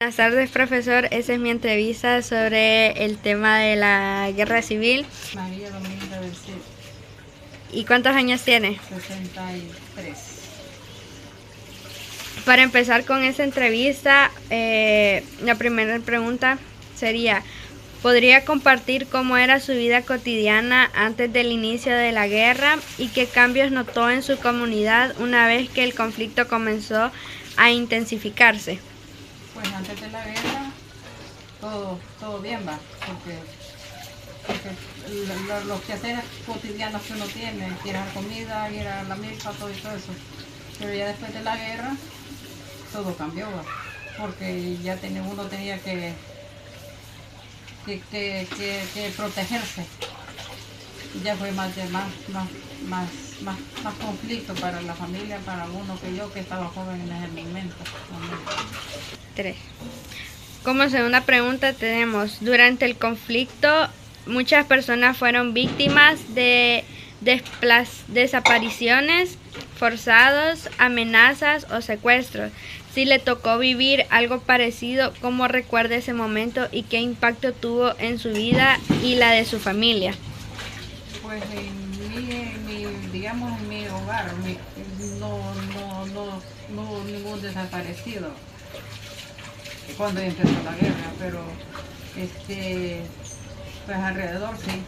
Buenas tardes, profesor. Esa es mi entrevista sobre el tema de la guerra civil. María Dominga del Cid, ¿Y cuántos años tiene? 63. Para empezar con esta entrevista, la primera pregunta sería, ¿podría compartir cómo era su vida cotidiana antes del inicio de la guerra y qué cambios notó en su comunidad una vez que el conflicto comenzó a intensificarse? Pues antes de la guerra, todo bien va, porque los quehaceres cotidianos que uno tiene, ir a la comida, ir a la milpa, todo eso. Pero ya después de la guerra, todo cambió, va, porque ya uno tenía que protegerse. Ya fue más conflicto para la familia, para uno que yo, que estaba joven en ese momento. 3. Como segunda pregunta tenemos, durante el conflicto muchas personas fueron víctimas de desapariciones forzados, amenazas o secuestros. Si le tocó vivir algo parecido, ¿cómo recuerda ese momento y qué impacto tuvo en su vida y la de su familia? Pues digamos, en mi hogar, no hubo ningún desaparecido cuando empezó la guerra, pero pues alrededor sí,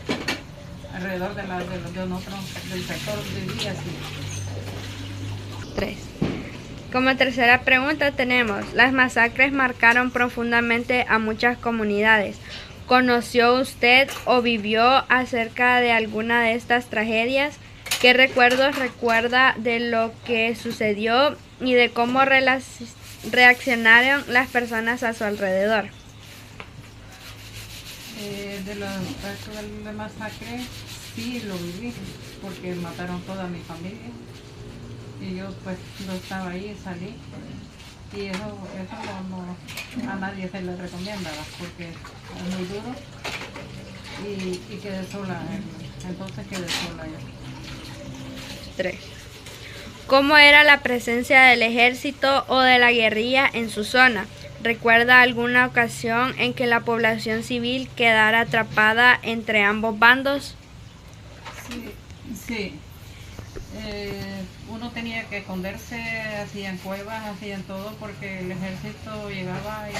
alrededor de nosotros, del sector vivía sí. 3. Como tercera pregunta tenemos, las masacres marcaron profundamente a muchas comunidades. ¿Conoció usted o vivió acerca de alguna de estas tragedias? ¿Qué recuerdos recuerda de lo que sucedió y de cómo reaccionaron las personas a su alrededor? De los actos de masacre sí lo viví, porque mataron toda mi familia y yo pues no estaba ahí, salí. Y eso a nadie se le recomienda, ¿verdad? Porque es muy duro y quedé sola, entonces quedé sola yo. 3. ¿Cómo era la presencia del ejército o de la guerrilla en su zona? ¿Recuerda alguna ocasión en que la población civil quedara atrapada entre ambos bandos? Sí. Uno tenía que esconderse así en cuevas, así en todo, porque el ejército llegaba y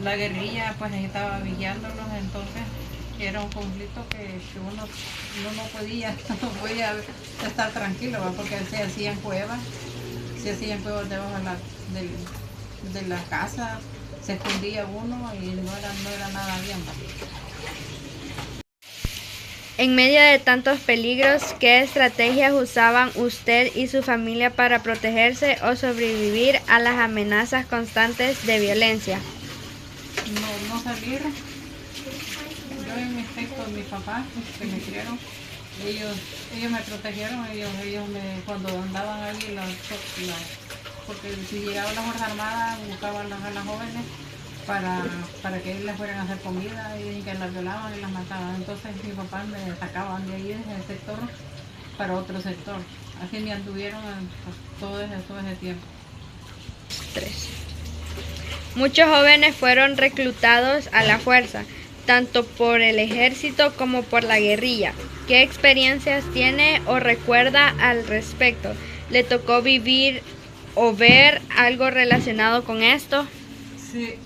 la guerrilla pues estaba vigilándolos, entonces era un conflicto que uno no podía, no podía estar tranquilo, ¿va? Porque se hacían cuevas debajo de la casa, se escondía uno y no era nada bien, ¿va? En medio de tantos peligros, ¿qué estrategias usaban usted y su familia para protegerse o sobrevivir a las amenazas constantes de violencia? No salir. Yo en mi aspecto, mi papá, que me criaron, ellos me protegieron, cuando andaban ahí, porque si llegaba la Fuerza Armada, buscaban a las jóvenes para que ellos les fueran a hacer comida y que las violaban y las mataban. Entonces mi papá me sacaban de ahí, de ese sector, para otro sector. Así me anduvieron pues, todo ese tiempo. 3. Muchos jóvenes fueron reclutados a la fuerza, tanto por el ejército como por la guerrilla. ¿Qué experiencias tiene o recuerda al respecto? ¿Le tocó vivir o ver algo relacionado con esto? Sí,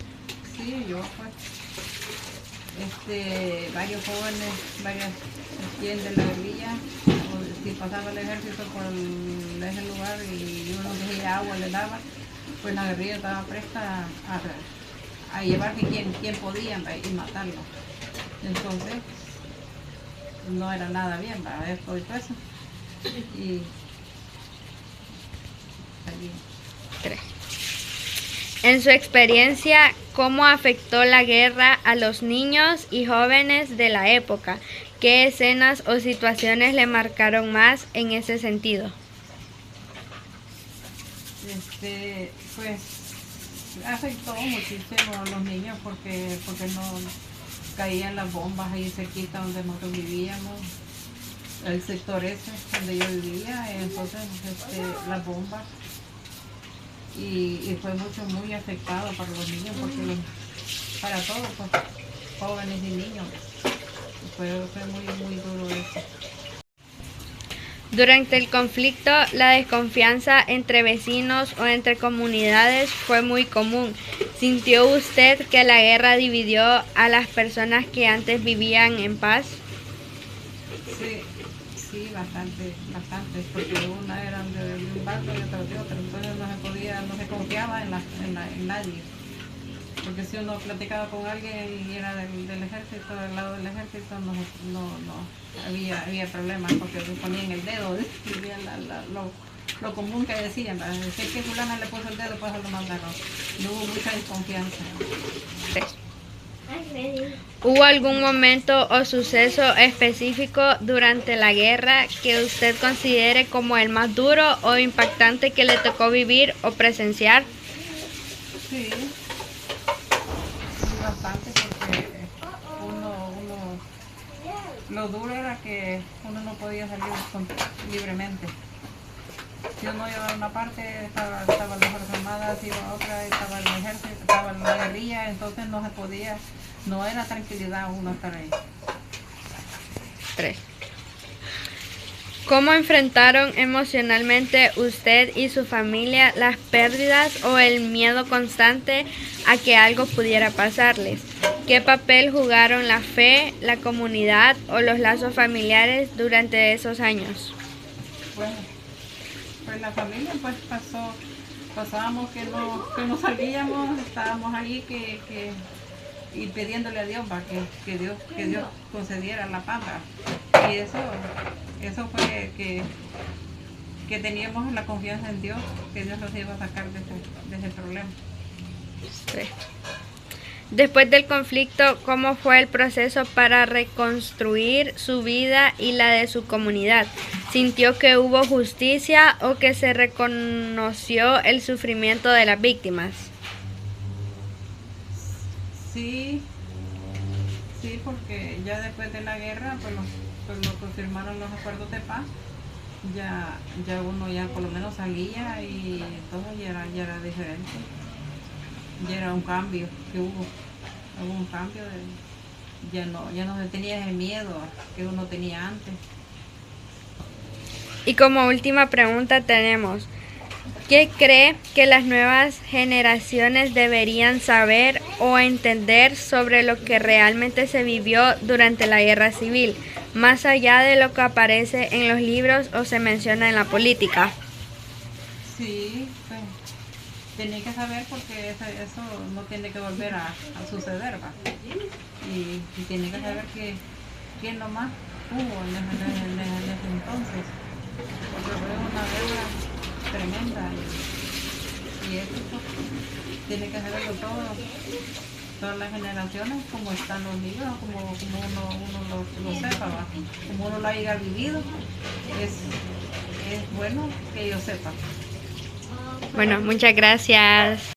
yo pues, varios jóvenes, varias de la guerrilla, o si pasaba el ejército por ese lugar y uno cogía agua, le daba, pues la guerrilla estaba presta a llevarse quien podía y matarlo. Entonces, no era nada bien, para esto y todo eso. Y allí. 3. En su experiencia, ¿cómo afectó la guerra a los niños y jóvenes de la época? ¿Qué escenas o situaciones le marcaron más en ese sentido? Pues afectó muchísimo a los niños porque no caían las bombas ahí cerquita donde nosotros vivíamos, el sector ese donde yo vivía, entonces las bombas y fue muy afectado para los niños, porque para todos, pues, jóvenes y niños, fue muy duro eso. Durante el conflicto, la desconfianza entre vecinos o entre comunidades fue muy común. ¿Sintió usted que la guerra dividió a las personas que antes vivían en paz? Sí, bastante, porque una eran de un barrio y otra de otro, entonces no se confiaba en nadie. Porque si uno platicaba con alguien y era del ejército, del lado del ejército, no había problemas, porque le ponían el dedo, y veían lo común que decían, si es que fulana le puso el dedo, pues lo mandaron. No hubo mucha desconfianza. ¿Hubo algún momento o suceso específico durante la guerra que usted considere como el más duro o impactante que le tocó vivir o presenciar? Sí, bastante, porque lo duro era que uno no podía salir libremente. Si uno iba a una parte, estaban las Fuerzas Armadas, iba a otra, estaba el ejército, estaba la guerrilla, entonces no se podía, no era tranquilidad uno estar ahí. 3. ¿Cómo enfrentaron emocionalmente usted y su familia las pérdidas o el miedo constante a que algo pudiera pasarles? ¿Qué papel jugaron la fe, la comunidad o los lazos familiares durante esos años? Bueno, pues la familia pues pasábamos que no salíamos, estábamos ahí y pidiéndole a Dios que Dios concediera la paz. Y eso fue que teníamos la confianza en Dios, que Dios nos iba a sacar de ese problema. 3. Después del conflicto, ¿cómo fue el proceso para reconstruir su vida y la de su comunidad? ¿Sintió que hubo justicia o que se reconoció el sufrimiento de las víctimas? Sí, porque ya después de la guerra, pues lo confirmaron los acuerdos de paz. Ya uno ya por lo menos salía y todo ya era diferente. Ya era un cambio que hubo un cambio, ya no se tenía ese miedo que uno tenía antes. Y como última pregunta tenemos, ¿qué cree que las nuevas generaciones deberían saber o entender sobre lo que realmente se vivió durante la guerra civil, más allá de lo que aparece en los libros o se menciona en la política? Sí, pues tiene que saber, porque eso no tiene que volver a suceder, ¿va? Y tiene que saber que nomás hubo en ese entonces, porque fue una guerra tremenda, y eso pues, tiene que saberlo todas las generaciones, como están los libros, como uno lo sepa, ¿va? Como uno lo haya vivido, es bueno que ellos sepan. Bueno, muchas gracias.